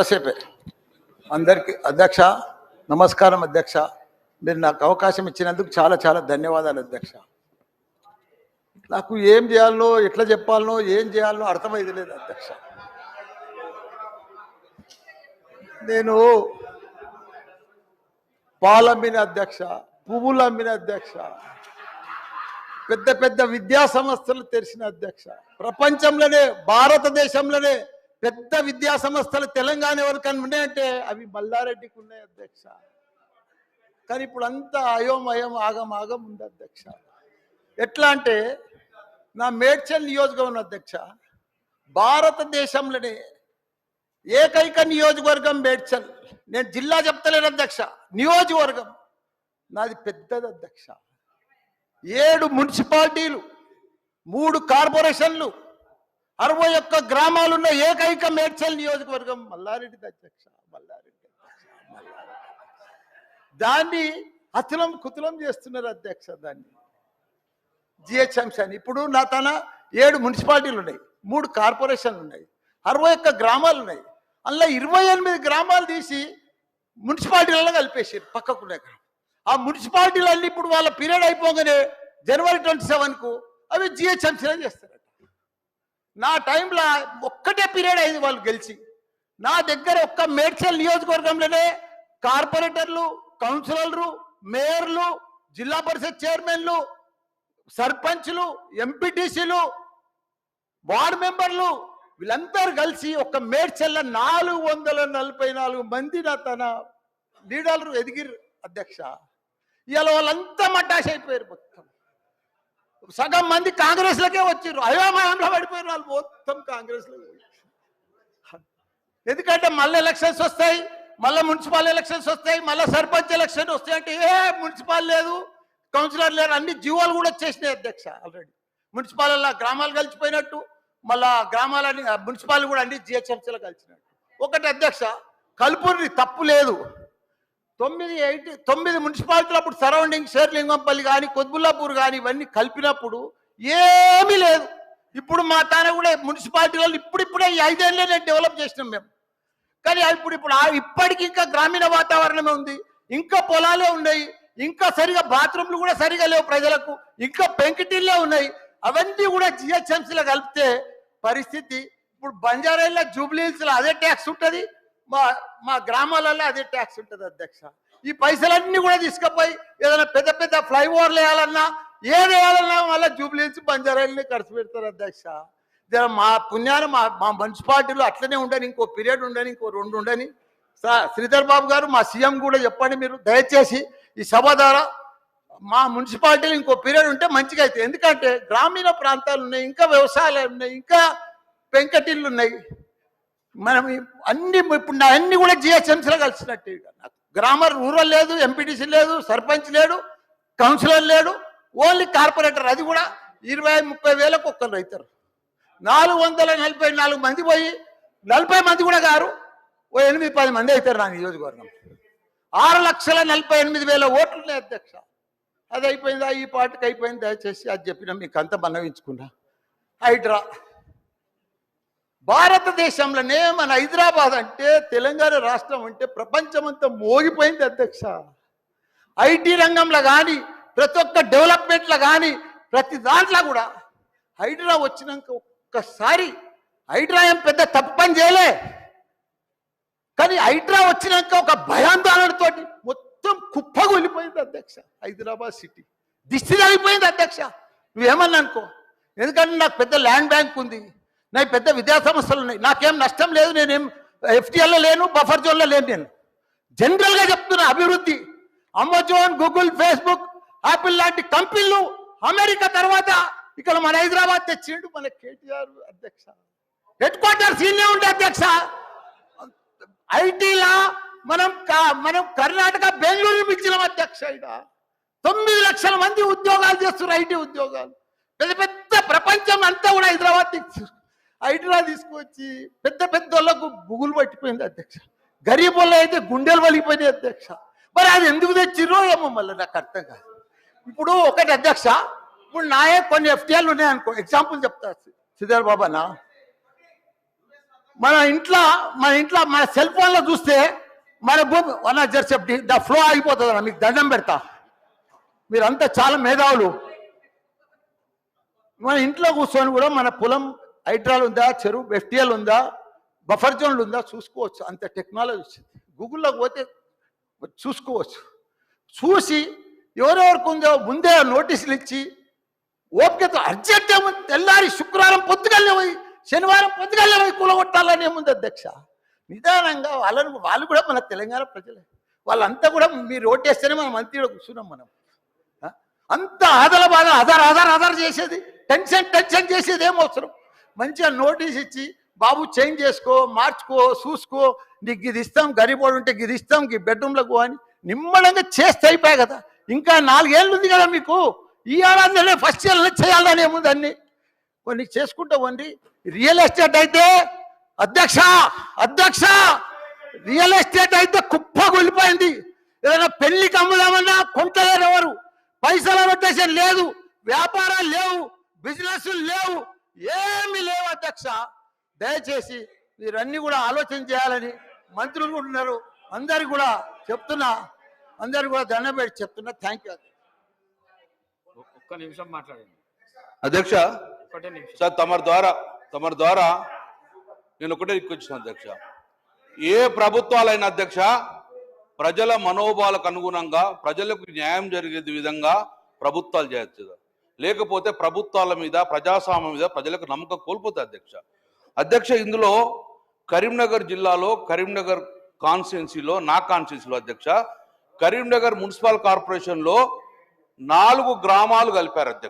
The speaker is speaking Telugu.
కాసేపే అందరికీ అధ్యక్ష నమస్కారం. అధ్యక్ష, మీరు నాకు అవకాశం ఇచ్చినందుకు చాలా చాలా ధన్యవాదాలు అధ్యక్ష. నాకు ఏం చేయాలనో, ఎట్లా చెప్పాలనో, ఏం చేయాలనో అర్థమైంది లేదు అధ్యక్ష. నేను పాలు అమ్మిన అధ్యక్ష, పువ్వులు అమ్మిన అధ్యక్ష, పెద్ద పెద్ద విద్యా సంస్థలు తెరిచిన అధ్యక్ష. ప్రపంచంలోనే, భారతదేశంలోనే పెద్ద విద్యా సంస్థలు తెలంగాణ ఎవరికైనా ఉన్నాయంటే అవి మల్లారెడ్డికి ఉన్నాయి అధ్యక్ష. కానీ ఇప్పుడు అంతా అయోమయం, ఆగం ఉంది అధ్యక్ష. ఎట్లా అంటే, నా మేడ్చల్ నియోజకవర్గం అధ్యక్ష, భారతదేశంలోనే ఏకైక నియోజకవర్గం మేడ్చల్. నేను జిల్లా చెప్తలేను అధ్యక్ష, నియోజకవర్గం నాది పెద్దది అధ్యక్ష. 7 మున్సిపాలిటీలు, 3 కార్పొరేషన్లు, 61 గ్రామాలున్న ఏకైక మేడ్చల్ నియోజకవర్గం మల్లారెడ్డి అధ్యక్ష. దాన్ని అతులం కుతులం చేస్తున్నారు అధ్యక్ష. దాన్ని జిహెచ్ఎంసీ అని. ఇప్పుడు నా తన 7 మున్సిపాలిటీలు ఉన్నాయి, 3 కార్పొరేషన్లు ఉన్నాయి, 61 గ్రామాలు ఉన్నాయి. అందులో 28 గ్రామాలు తీసి మున్సిపాలిటీలలో కలిపేసారు పక్కకున్నాయి. ఆ మున్సిపాలిటీలన్నీ ఇప్పుడు వాళ్ళ పీరియడ్ అయిపోగానే జనవరి 27కు అవి జిహెచ్ఎంసీలో చేస్తారట. నా టైంలో ఒక్కటే పీరియడ్ అయింది వాళ్ళు గెలిచి. నా దగ్గర ఒక్క మేడ్చల్ నియోజకవర్గంలోనే కార్పొరేటర్లు, కౌన్సిలర్లు, మేయర్లు, జిల్లా పరిషత్ చైర్మన్లు, సర్పంచ్లు, ఎంపీటీసీలు, వార్డు మెంబర్లు వీళ్ళందరూ కలిసి ఒక్క మేడ్చల్ల 444 మంది నా తన లీడర్లు ఎదిగిరు అధ్యక్ష. ఇవాళ వాళ్ళంతా మడ్డాష్ అయిపోయారు. మొత్తం సగం మంది కాంగ్రెస్లకే వచ్చారు. అయోమయంలో పడిపోయారు వాళ్ళు మొత్తం కాంగ్రెస్లో. ఎందుకంటే మళ్ళీ ఎలక్షన్స్ వస్తాయి, మళ్ళీ మున్సిపల్ ఎలక్షన్స్ వస్తాయి, మళ్ళీ సర్పంచ్ ఎలక్షన్ వస్తాయి. అంటే మున్సిపల్ లేదు, కౌన్సిలర్ లేరు, అన్ని జీవోలు కూడా వచ్చేసినాయి అధ్యక్ష. ఆల్రెడీ మున్సిపాల్లో గ్రామాలు కలిసిపోయినట్టు, మళ్ళా గ్రామాలన్నీ మున్సిపాల్ కూడా అన్ని జిహెచ్ఎంసీలో కలిసినట్టు. ఒకటి అధ్యక్ష, కలుపుర్రి తప్పు లేదు. 9 మున్సిపాలిటీలు అప్పుడు సరౌండింగ్ షేర్లింగంపల్లి కానీ, కొద్బుల్లాపూర్ కానీ ఇవన్నీ కలిపినప్పుడు ఏమీ లేదు. ఇప్పుడు మా తాన కూడా మున్సిపాలిటీలలో ఇప్పుడిప్పుడే ఈ 5 ఏళ్ళనే డెవలప్ చేసినాం మేము. కానీ ఇప్పుడు ఇప్పటికి ఇంకా గ్రామీణ వాతావరణమే ఉంది, ఇంకా పొలాలే ఉన్నాయి, ఇంకా సరిగా బాత్రూమ్లు కూడా సరిగా లేవు ప్రజలకు, ఇంకా పెంకిటిల్లే ఉన్నాయి. అవన్నీ కూడా జిహెచ్ఎంసీలో కలిపితే పరిస్థితి ఇప్పుడు బంజారాల్లో, జూబ్లీహిల్స్లో అదే ట్యాక్స్ ఉంటుంది, మా గ్రామాలలో అదే ట్యాక్స్ ఉంటుంది అధ్యక్ష. ఈ పైసలన్నీ కూడా తీసుకుపోయి ఏదైనా పెద్ద పెద్ద ఫ్లైఓవర్లు వేయాలన్నా, ఏది వేయాలన్నా మళ్ళీ జూబ్లీహిల్స్, బంజారాలని ఖర్చు పెడతారు అధ్యక్ష. మా పుణ్యాన మా మున్సిపాలిటీలో అట్లనే ఉండని, ఇంకో పీరియడ్ ఉండని, ఇంకో 2 ఉండని. శ్రీధర్ బాబు గారు, మా సీఎం కూడా చెప్పండి మీరు దయచేసి ఈ సభ ద్వారా, మా మున్సిపాలిటీలో ఇంకో పీరియడ్ ఉంటే మంచిగా అవుతాయి. ఎందుకంటే గ్రామీణ ప్రాంతాలు ఉన్నాయి, ఇంకా వ్యవసాయాలు ఉన్నాయి, ఇంకా పెంకటిళ్ళు ఉన్నాయి. మనం అన్ని ఇప్పుడు అన్ని కూడా జిహెచ్ఎంసీలో కలిసినట్టు. గ్రామర్ రూరల్ లేదు, ఎంపీటీసీ లేదు, సర్పంచ్ లేడు, కౌన్సిలర్ లేడు, ఓన్లీ కార్పొరేటర్. అది కూడా 20-30 వేలకు ఒక్కరు అవుతారు. 444 మంది పోయి 40 మంది కూడా గారు 8-10 మంది అవుతారు నా నియోజకవర్గం. 6,48,000 ఓట్లు ఉన్నాయి అధ్యక్ష. అది అయిపోయిందా? ఈ పార్టీకి అయిపోయింది. దయచేసి అది చెప్పినా మీకు అంత మనవించుకున్నా. హైడ్రా భారతదేశంలోనే మన హైదరాబాద్ అంటే, తెలంగాణ రాష్ట్రం అంటే ప్రపంచమంతా మోగిపోయింది అధ్యక్ష. ఐటీ రంగంలో కానీ, ప్రతి ఒక్క డెవలప్మెంట్లో కానీ, ప్రతి దాంట్లో కూడా హైడ్రా వచ్చినాక ఒక్కసారి హైడ్రా ఏం పెద్ద తప్పు పని చేయలే. కానీ హైడ్రా వచ్చినాక ఒక భయాందోళనతో మొత్తం కుప్పగొలిపోయింది అధ్యక్ష. హైదరాబాద్ సిటీ దిష్టి తగిలిపోయింది అధ్యక్ష. నువ్వేమన్నా అనుకో, ఎందుకంటే నాకు పెద్ద ల్యాండ్ బ్యాంక్ ఉంది, నాకు పెద్ద విద్యా సంస్థలు ఉన్నాయి, నాకేం నష్టం లేదు, నేనేం ఎఫ్టీఎల్లో లేను, బఫర్ జోన్లో లేను. నేను జనరల్గా చెప్తున్నా, అభివృద్ధి అమెజాన్, గూగుల్, ఫేస్బుక్, యాపిల్ లాంటి కంపెనీలు అమెరికా తర్వాత ఇక్కడ మన హైదరాబాద్ తెచ్చిండు మన కేటీఆర్ అధ్యక్ష. హెడ్ క్వార్టర్స్ ఈయనే ఉండే అధ్యక్ష. ఐటీలా మనం కర్ణాటక, బెంగళూరు మించినాం అధ్యక్ష. 9 లక్షల మంది ఉద్యోగాలు చేస్తున్నారు, ఐటీ ఉద్యోగాలు. పెద్ద పెద్ద ప్రపంచం అంతా కూడా హైదరాబాద్ తీసుకొచ్చి పెద్ద పెద్ద వాళ్ళకు బుగులు పట్టిపోయింది అధ్యక్ష. గరీబ్ వాళ్ళు అయితే గుండెలు వలిగిపోయినాయి అధ్యక్ష. మరి అది ఎందుకు తెచ్చిర్రో ఏమో మళ్ళీ నాకు అర్థం కాదు. ఇప్పుడు ఒకటి అధ్యక్ష, ఇప్పుడు నాయే కొన్ని ఎఫ్టీఎల్ ఉన్నాయి అనుకో, ఎగ్జాంపుల్ చెప్తా శ్రీధర్ బాబా నా. మన ఇంట్లో మన సెల్ ఫోన్లో చూస్తే మన భూమి వన్ జర్సెప్టి ద ఫ్లో ఆగిపోతుంది అన్న. మీకు దండం పెడతా, మీరంతా చాలా మేధావులు. మన ఇంట్లో కూర్చొని కూడా మన పొలం హైడ్రాల్ ఉందా, చెరువు ఎఫ్టీఎల్ ఉందా, బఫర్ జోన్లు ఉందా చూసుకోవచ్చు. అంత టెక్నాలజీ వచ్చింది. గూగుల్లోకి పోతే చూసుకోవచ్చు. చూసి ఎవరెవరికి ఉందో ముందే నోటీసులు ఇచ్చి ఓపికతో అర్జెంట్ ఏముంది, తెల్లారి శుక్రవారం పొద్దుగల్లే పోయి శనివారం పొద్దుగల్లే పోయి కూలగొట్టాలని ఏముంది అధ్యక్ష. నిదానంగా వాళ్ళు కూడా మన తెలంగాణ ప్రజలే. వాళ్ళంతా కూడా మీరు ఓటేస్తేనే మనం మంత్రిలో కూర్చున్నాం. మనం అంత ఆదల బాగా ఆధార్ చేసేది, టెన్షన్ చేసేది ఏం అవసరం. మంచిగా నోటీస్ ఇచ్చి బాబు చేంజ్ చేసుకో, మార్చుకో, చూసుకో, నీకు ఇది ఇస్తాం, గరీబోడు ఉంటే ఇది ఇస్తాం, ఈ బెడ్రూమ్లకు అని నిమ్మడంగా చేస్తే అయిపోయాయి కదా. ఇంకా 4 ఏళ్ళు ఉంది కదా మీకు. ఈ ఏడాదిలోనే ఫస్ట్ ఇయర్లో చేయాలని ఏముంది, అన్ని కొన్ని చేసుకుంటా వండి. రియల్ ఎస్టేట్ అయితే అధ్యక్ష రియల్ ఎస్టేట్ అయితే కుప్పగొలిపోయింది. ఏదైనా పెళ్లికి అమ్ముదామన్నా కొంటలేరు ఎవరు, పైసల రొటేషన్ లేదు, వ్యాపారాలు లేవు, బిజినెస్ లేవు, ఏమీ లేవు అధ్యక్ష. దయచేసి మీరన్నీ కూడా ఆలోచన చేయాలని మంత్రులు కూడా ఉన్నారు. అందరికి కూడా చెప్తున్నా, అందరికి కూడా దండం పెట్టి చెప్తున్నా. Thank you. ఒక్క నిమిషం మాట్లాడండి అధ్యక్ష. సార్ తమరి ద్వారా నేను ఒకటే రిక్వెస్ట్ అధ్యక్ష, ఏ ప్రభుత్వాలైన అధ్యక్ష ప్రజల మనోభావాలకు అనుగుణంగా ప్రజలకు న్యాయం జరిగే విధంగా ప్రభుత్వాలు చేయొచ్చు. లేకపోతే ప్రభుత్వాల మీద, ప్రజాస్వామ్యం మీద ప్రజలకు నమ్మకం కోల్పోతుంది అధ్యక్ష. ఇందులో కరీంనగర్ జిల్లాలో, కరీంనగర్ కాన్స్టిట్యున్సీలో, నా కాన్స్టిట్యున్సీలో అధ్యక్ష, కరీంనగర్ మున్సిపల్ కార్పొరేషన్లో 4 గ్రామాలు కలిపారు అధ్యక్ష.